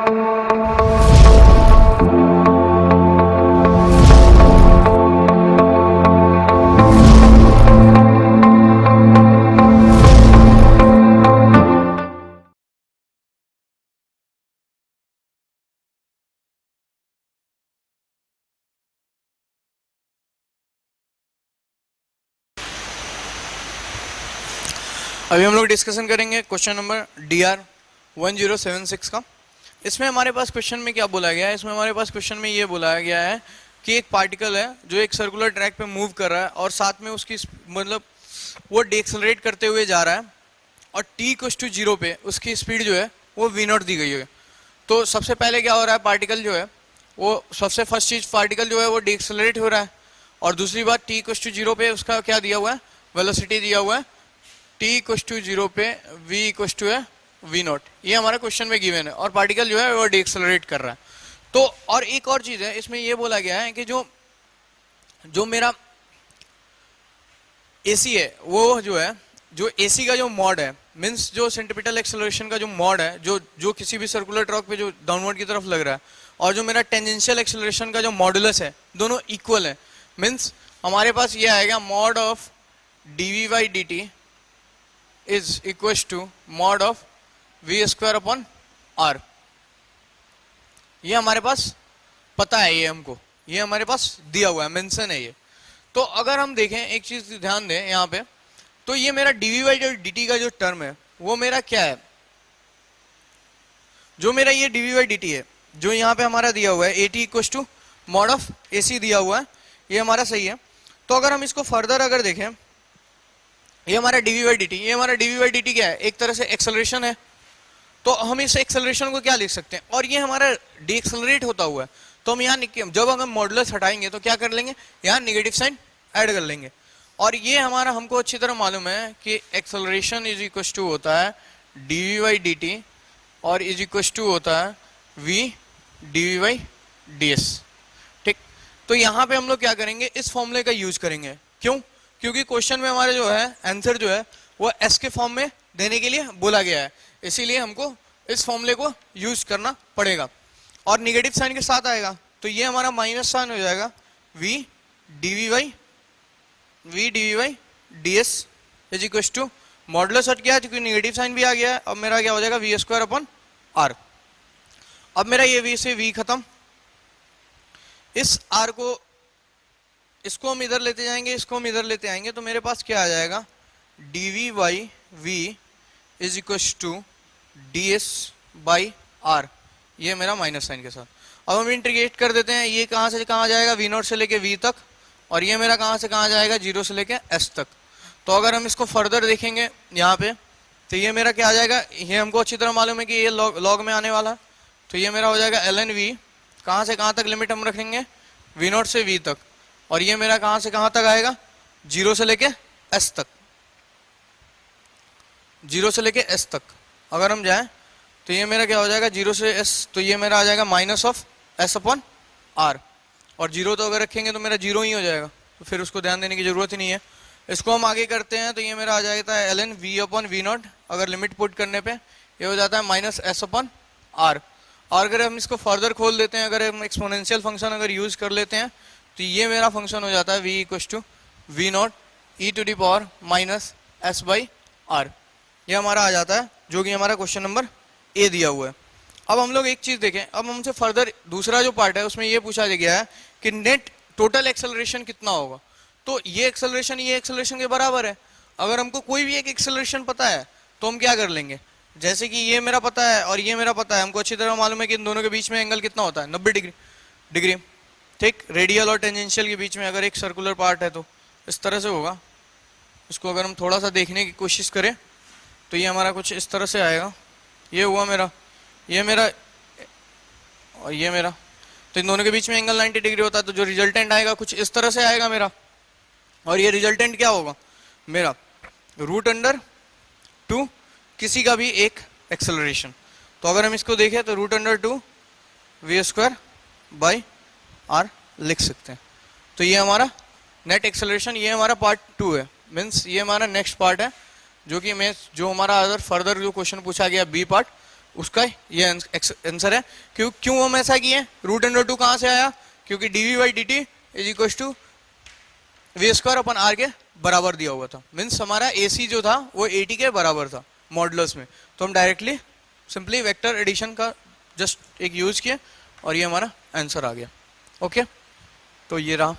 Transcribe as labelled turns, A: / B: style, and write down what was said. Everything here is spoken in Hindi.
A: अभी हम लोग डिस्कशन करेंगे क्वेश्चन नंबर DR1076 का। इसमें हमारे पास क्वेश्चन में क्या बोला गया है, इसमें हमारे पास क्वेश्चन में ये बोला गया है कि एक पार्टिकल है जो एक सर्कुलर ट्रैक पे मूव कर रहा है और साथ में उसकी मतलब वो डिएक्सेलरेट करते हुए जा रहा है और t=0 पे उसकी स्पीड जो है वो v0 दी गई है। तो सबसे पहले क्या हो रहा है, पार्टिकल जो है वो सबसे फर्स्ट चीज पार्टिकल जो है वो डिएक्सेलरेट हो रहा है और दूसरी बात t=0 पे उसका क्या दिया हुआ है, वेलोसिटी दिया हुआ है t=0 पे v=v0। ये हमारा क्वेश्चन में गिवन है और पार्टिकल जो है वो डिएक्सेलरेट कर रहा है। तो और एक और चीज है, इसमें ये बोला गया है कि जो मेरा AC है वो जो है, जो AC का जो मॉड है, मींस जो सेंट्रीपिटल एक्सेलरेशन का जो मॉड है जो किसी भी सर्कुलर ट्रैक पे जो डाउनवर्ड की तरफ लग रहा है, और जो मेरा टेंजेंशियल एक्सेलरेशन का जो मॉडुलस है, दोनों इक्वल है। मींस हमारे पास ये आएगा mod of dv/dt is equals to mod of v²/r। ये हमारे पास पता है, ये हमको ये हमारे पास दिया हुआ है, मेंशन है ये। तो अगर हम देखें एक चीज ध्यान दें यहाँ पे, तो ये मेरा dv/dt का जो टर्म है वो मेरा क्या है, जो मेरा ये dv/dt है जो यहाँ पे हमारा दिया हुआ है at = mod of AC दिया हुआ है, ये हमारा सही है। तो अगर हम इसको फर्दर अगर देखें, ये हमारा dv/dt क्या है, एक तरह से एक्सेलरेशन है। तो हम इस एक्सेलरेशन को क्या लिख सकते हैं, और ये हमारा डीएक्सेलरेट होता हुआ है, तो हम यहाँ जब हम मॉडुलस हटाएंगे तो क्या कर लेंगे, यहाँ नेगेटिव साइन ऐड कर लेंगे। और ये हमारा हमको अच्छी तरह मालूम है कि एक्सेलरेशन इज इक्वल टू होता है dv/dt और इज इक्वल टू होता है v dv/ds। ठीक, तो यहाँ पे हम लोग क्या करेंगे, इस फॉर्मूले का यूज करेंगे। क्यों? क्योंकि क्वेश्चन में हमारे जो है आंसर जो है वो s के फॉर्म में देने के लिए बोला गया है, इसीलिए हमको इस फॉर्मूले को यूज करना पड़ेगा। और निगेटिव साइन के साथ आएगा तो ये हमारा माइनस साइन हो जाएगा v dv/ds is equal to modulus हट गया क्योंकि निगेटिव साइन भी आ गया है। अब मेरा क्या हो जाएगा v²/r। अब मेरा ये v से v खत्म, इस r को इसको हम इधर लेते जाएंगे, इसको हम इधर लेते आएंगे, तो मेरे पास क्या आ जाएगा dv/v is equal to ds/r। ये मेरा माइनस साइन के साथ। अब हम इंटीग्रेट कर देते हैं, ये कहां से कहां जाएगा, v0 से लेके v तक, और ये मेरा कहां से कहां जाएगा, 0 से लेके s तक। तो अगर हम इसको फर्दर देखेंगे यहाँ पे, तो ये मेरा क्या आ जाएगा, ये हमको अच्छी तरह मालूम है कि ये लॉग में आने वाला है, तो ये मेरा हो जाएगा ln v, कहां से कहां तक लिमिट हम रखेंगे, v0 से v तक, और ये मेरा कहां से कहां तक आएगा, 0 से लेके s तक, 0 से लेके s तक। अगर हम जाएं तो ये मेरा क्या हो जाएगा 0 से s, तो ये मेरा आ जाएगा माइनस ऑफ s/r, और 0 तो अगर रखेंगे तो मेरा 0 ही हो जाएगा, तो फिर उसको ध्यान देने की जरूरत ही नहीं है। इसको हम आगे करते हैं तो ये मेरा आ जाएगा ln v/v0, अगर लिमिट पुट करने पे ये हो जाता है माइनस s/r। और अगर हम इसको फर्दर खोल देते हैं, अगर हम एक्सपोनेंशियल फंक्शन अगर यूज कर लेते हैं, तो ये मेरा फंक्शन हो जाता है v = v0 e⁻ s/r। ये हमारा आ जाता है, जो कि हमारा क्वेश्चन नंबर ए दिया हुआ है। अब हम लोग एक चीज देखें, अब हमसे फर्दर दूसरा जो पार्ट है उसमें ये पूछा गया है कि नेट टोटल एक्सेलरेशन कितना होगा। तो ये एक्सेलरेशन के बराबर है। अगर हमको कोई भी एक एक्सेलरेशन पता है तो हम क्या कर लेंगे, जैसे कि ये मेरा पता है और ये मेरा पता है, हमको अच्छी तरह मालूम है कि इन दोनों के बीच में एंगल कितना होता है, 90 डिग्री। ठीक, रेडियल और टेंजेंशियल के बीच में अगर एक सर्कुलर पार्ट है तो इस तरह से होगा। इसको अगर हम थोड़ा सा देखने की कोशिश करें तो ये हमारा कुछ इस तरह से आएगा। ये हुआ मेरा, ये मेरा और ये मेरा, तो इन दोनों के बीच में एंगल 90 डिग्री होता है, तो जो रिजल्टेंट आएगा कुछ इस तरह से आएगा मेरा। और ये रिजल्टेंट क्या होगा मेरा, √2 किसी का भी एक एक्सेलरेशन। तो अगर हम इसको देखें तो √2 v²/r लिख सकते हैं। तो ये हमारा नेट एक्सेलरेशन, ये हमारा पार्ट 2 है, मीन्स ये हमारा नेक्स्ट पार्ट है, जो कि मैं जो हमारा अदर फर्दर जो क्वेश्चन पूछा गया बी पार्ट, उसका ये आंसर है। क्यों हम ऐसा किए? रूट अंडर टू कहां से आया? क्योंकि dv by d t is equal to v square upon r के बराबर दिया हुआ था। मीन्स हमारा AC जो था वो AT के बराबर था मॉडुलस में, तो हम डायरेक्टली सिंपली वेक्टर एडिशन का जस्ट एक यूज किए और ये हमारा आंसर आ गया। ओके, तो ये रहा